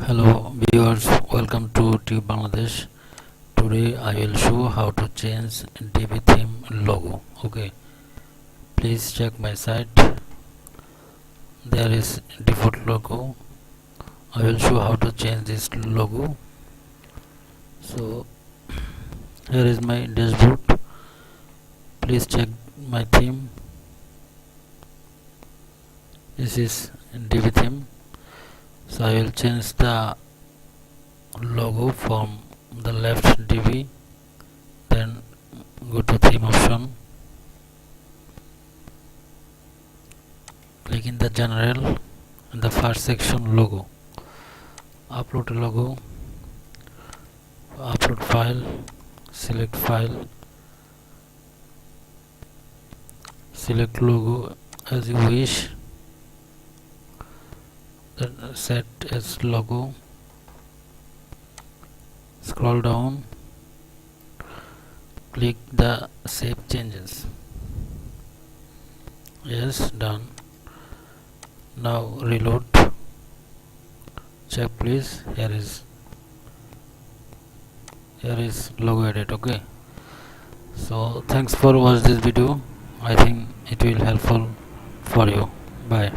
Hello viewers, welcome to Tube Bangladesh. Today I will show how to change divi theme logo. Okay, please check my site. There is default logo. I will show how to change this logo. So here is my dashboard. Please check my theme. This is divi theme. So I will change the logo from the left divi, then go to theme option, click in the general and the first section logo, upload a logo, upload file, select logo as you wish, then set as logo, scroll down, click the save changes. Yes, done. Now reload, check please. Here is logo edit. Okay, so thanks for watch this video. I think it will helpful for you. Bye.